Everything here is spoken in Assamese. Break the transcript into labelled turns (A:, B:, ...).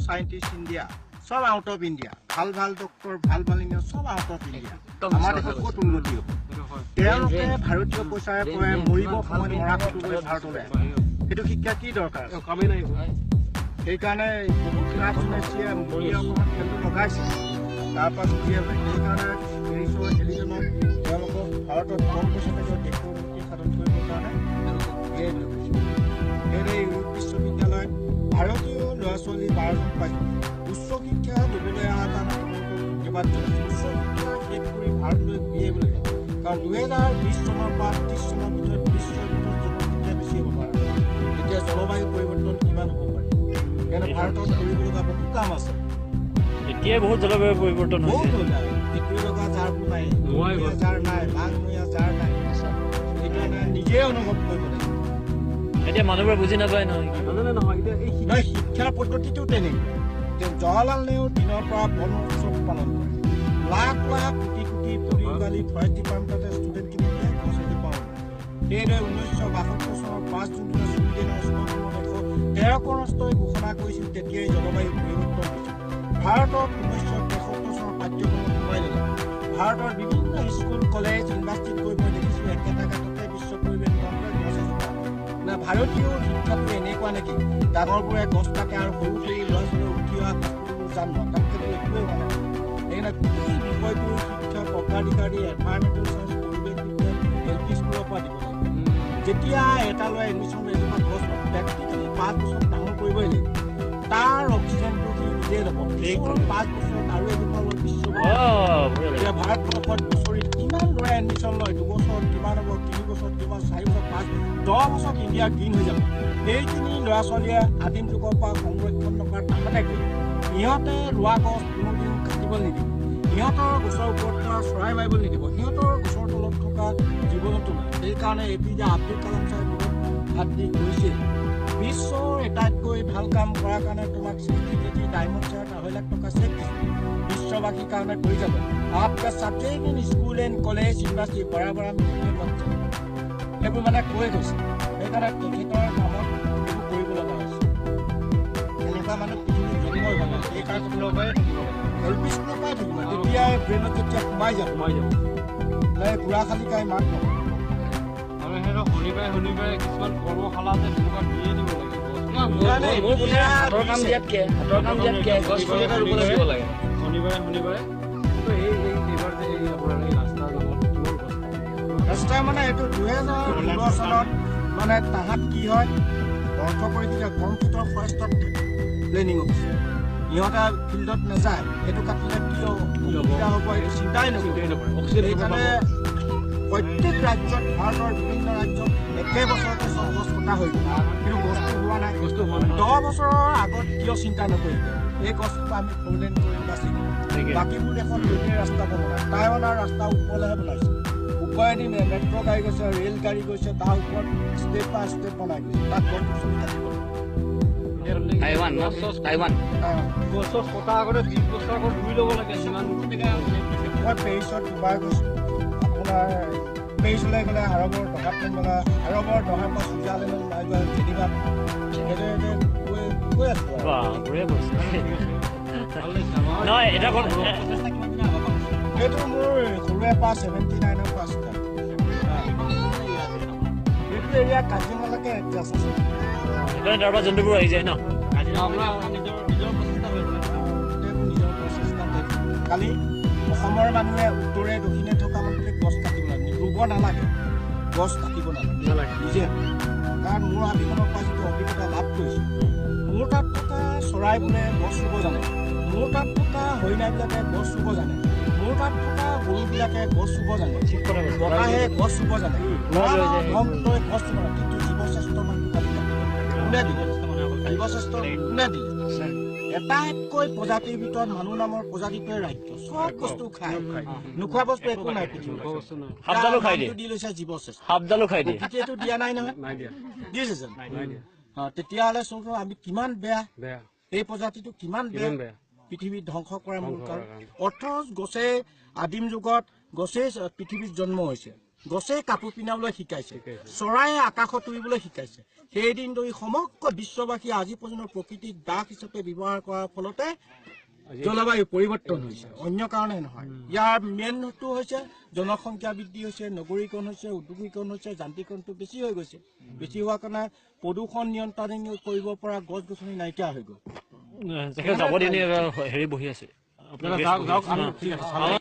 A: scientists India, सब out of India. ভাল doctor, ভাল engineer, सब out of India. আমাৰ দেশত ক'ত উন্নতি হ'ব? তেওঁলোকে ভাৰতীয় পইচাৰে পৰে মৰিব সময় মৰা কৰি ভাৰতলৈ। সেইটো শিক্ষা কি দৰকাৰ? কামেই নাই। সেইকাৰণে বহুত ৰাজনীতিয়ে মৰি অকণমান খেলটো লগাইছে। তাৰপৰা চুটিয়াই সেইকাৰণে হেৰিজনক তেওঁলোকক ভাৰতত কম পইচাতে দেশৰ উন্নতি সাধন কৰিবৰ কাৰণে এই বিশ্ববিদ্যালয়ত ভাৰতীয় ল'ৰা ছোৱালী 12জন পাইছে। উচ্চ শিক্ষা দিবলৈ অহা কাৰণে কেইবাত উচ্চ শিক্ষা শেষ কৰি ভাৰতলৈ বিয়ে কাৰণ 2020 চনৰ পৰা 30 চনৰ ভিতৰত বিশ্বৰ ভিতৰত জনসংখ্যা বেছি হ'ব পাৰে। এতিয়া জলবায়ু পৰিৱৰ্তন কিমান হ'ব পাৰে? সেইকাৰণে ভাৰতত কৰিব লগা বহুত কাম আছে।
B: এতিয়া বহুত জলবায়ু পৰিৱৰ্তন হৈছে।
A: পৃথিৱীৰ লগা যাৰ নাই, যাৰ নাই, বাংমূৰীয়া যাৰ নাই, সেইকাৰণে নিজে অনুভৱ কৰিব লাগিব।
B: এতিয়া মানুহবোৰে বুজি নাপায় নহয়।
A: নহয় শিক্ষাৰ পদ্ধতিটো তেনেকুৱা। জৱাহৰলাল নেহৰু দিনৰ পৰা বন উৎসৱ পালন কৰে। লাখ লাখ কোটি কোটি পৰিগালী ফৰেষ্ট ডিপাৰ্টমেণ্টে ষ্টুডেণ্টখিনিক ফেচিলিটি পালন কৰে। সেইদৰে 1972 চনৰ 5 জুন ছুইডেনৰ ষ্টকহোমত 13খন ৰাষ্ট্ৰই ঘোষণা কৰিছিল তেতিয়াই জলবায়ু পৰিৱৰ্তন হৈছিল। ভাৰতত 1973 চনৰ পাঠ্যক্ৰমত সোমাই ল'লে। ভাৰতৰ বিভিন্ন স্কুল কলেজ ইউনিভাৰ্চিটিত গৈ মই দেখিছোঁ একেটা গাঁততে বিশ্ব পৰিৱেশ না ভাৰতীয় শিক্ষাটো এনেকুৱা নেকি ডাঙৰবোৰে গছ কাটে আৰু সৰু সৰু ল'ৰা ছোৱালী উঠি অহা গছবোৰ জান তাতকৈ একোৱেই হোৱা নাই। সেইকাৰণে গোটেই বিষয়বোৰ শিক্ষা অগ্ৰাধিকাৰী এনভাইৰমেণ্টেল চায়েন্স পৰিৱেশ বিজ্ঞান LP স্কুলৰ পৰা দিব লাগে। যেতিয়া এটা ল'ৰাই এডমিশ্যন এজোপা গছ প্ৰেক্টিকেলি 5 বছৰ ডাঙৰ কৰিবই লাগিব। তাৰ অক্সিজেনটো সি নিজে ল'ব। 5 বছৰত আৰু এজোপা লৈ বিশ্ব এতিয়া ভাৰতবৰ্ষত বছৰি কিমান ল'ৰাই এডমিশ্যন লয়? 2 বছৰত কিমান হ'ব, 3 বছৰত কিমান, 4 বছৰ, 5, 10 বছৰত ইণ্ডিয়া গ্ৰীণ হৈ যাব। সেইখিনি ল'ৰা ছোৱালীয়ে আদিম যুগৰ পৰা সংৰক্ষণ নকৰাৰ তাহাঁতে কি সিহঁতে ৰোৱা গছ কোনোদিন কাটিব নিদিব। সিহঁতৰ গছৰ ওপৰত পৰা চৰাই মাৰিব নিদিব। সিহঁতৰ গছৰ তলত থকা জীৱ জন্তু নাই। সেইকাৰণে APJ আব্দুল কালাম চাহেব হাত দি গৈছিল। বিশ্বৰ এটাতকৈ ভাল কাম কৰাৰ কাৰণে তোমাক স্বীকৃতি ডায়মণ্ড চেয়াৰ 2.5 লাখ টকা চেক দিছে। বিশ্ববাসীৰ কাৰণে কৰি যাব। आपका subject in school and college university बड़ा बड़ा সেইবোৰ মানে কৈ গৈছে। সেইকাৰণে তেখেতৰ নামত এইবোৰ কৰিব লগা হৈছে। এনেকুৱা মানে পৃথিৱীত জন্ম হোৱা নাই। সেইকাৰণে স্কুলৰ পৰাই LP স্কুলৰ পৰাই থাকিব। তেতিয়াই ব্ৰেইনত যেতিয়া সোমাই যাব বুঢ়া খালিকাই মাত নকৰে।
C: আৰু সেইটো শনিবাৰে কিছুমান কৰ্মশালা যে তেনেকুৱা দিয়ে দিব লাগিব। শনিবাৰে
A: ৰাস্তা মানে এইটো 2016 চনত মানে তাহাঁত কি হয় অৰ্থ কৰি দিলে কম্পিউটাৰ ফৰেষ্টত প্লেনিং অফিচাৰ ইহঁতে ফিল্ডত নাযায়। সেইটো কাটিলে কি অসুবিধা হ'ব এইটো চিন্তাই নকৰে। সেইকাৰণে প্ৰত্যেক ৰাজ্যত ভাৰতৰ বিভিন্ন ৰাজ্যত একে বছৰতে 6 গছ কটা হৈ গ'ল। কিন্তু গছটো হোৱা নাই। 10 বছৰৰ আগত কিয় চিন্তা নকৰিলে? এই গছটো আমি ফ'ৰলেন কৰি বাছি দিম। বাকীবোৰ দেশত দুই ৰাস্তা বনায়। টাইৱানৰ ৰাস্তা ওপৰলৈহে বনাইছে। ওপৰেদি মেট্ৰ' গাড়ী গৈছে, ৰেল গাড়ী গৈছে, তাৰ ওপৰত ষ্টেপ বাই ষ্টেপ বনাই গৈছে। তাত গছ গছনি কাটিব
C: গছৰ কটা আগতে 20 বছৰ আগত ৰুই ল'ব লাগে। সিমান
A: মই পেৰিছত দুবাৰ গৈছোঁ। আপোনাৰ পেৰিছলৈ গ'লে আৰবৰ দহাত নগ'লা আৰবৰ দহাৰ পৰা ছুইজাৰলেণ্ডত ওলাই গ'ল যেনিবা সেইদৰে গৈ আছোঁ। সেইটো মোৰ সৰুৰে পৰা 79ৰ পৰা ষ্টাৰ্ট। সেইটো এৰিয়া কাজিৰঙালৈকে এডজাষ্ট আছে।
B: তাৰ পৰা জন্তুবোৰ আহি যায় ন?
A: খালি অসমৰ মানুহে উত্তৰে দক্ষিণে থকা মানুহে গছ কাটিব নালাগে, ৰুব নালাগে, গছ কাটিব নালাগে নিজে। কাৰণ মোৰ হাবিখনৰ পৰা যিটো অভিজ্ঞতা লাভ কৰিছোঁ, মোৰ তাত থকা চৰাইবোৰে গছ ৰুব জানে, মোৰ তাত থকা হৰিণাবিলাকে গছ ৰুব জানে, মোৰ তাত থকা গৰুবিলাকে গছ ৰুব জানে, বতাহে গছ ৰুব জানে, গছ ৰুব জানে। কিন্তু জীৱশ্ৰেষ্ঠ মানুহ কোনে দিলে? জীৱশ্ৰেষ্ঠ কোনে দিলে? এটাতকৈ প্ৰজাতিৰ ভিতৰত মানুহ নামৰ প্ৰজাতিটোৱে ৰাজ্য চব বস্তু খায়। নোখোৱা বস্তু একো নাই পৃথিৱীত।
B: সাপডালো খাই দিয়ে।
A: দি লৈছে জীৱশ্ৰেষ্ঠ।
B: সাপডালো খাই দিয়ে।
A: এইটো দিয়া নাই নহয়। দিছে জানো? তেতিয়াহ'লে চোন আমি কিমান বেয়া, এই প্ৰজাতিটো কিমান বেয়া পৃথিৱীত ধ্বংস কৰাৰ মূল কাৰণ। অৰ্থ গছে আদিম যুগত গছেই পৃথিৱীত জন্ম হৈছে। গছে কাপোৰ পিন্ধাবলৈ শিকাইছে, চৰায়ে আকাশত উৰিবলৈ শিকাইছে। সেইদিন ধৰি সমগ্ৰ বিশ্ববাসী আজি পৰ্যন্ত প্ৰকৃতিক দাস হিচাপে ব্যৱহাৰ কৰাৰ ফলতে জলবায়ু পৰিৱৰ্তন হৈছে, অন্য কাৰণে নহয়। ইয়াৰ মেইনটো হৈছে জনসংখ্যা বৃদ্ধি হৈছে, নগৰীকৰণ হৈছে, উদ্যোগীকৰণ হৈছে, যান্ত্ৰিকৰণটো বেছি হৈ গৈছে। বেছি হোৱাৰ কাৰণে প্ৰদূষণ নিয়ন্ত্ৰণ কৰিব পৰা গছ গছনি নাইকিয়া হৈ গ'ল।
B: যাব দিনে হেৰি বহি আছে।
C: যাওক, ঠিক আছে।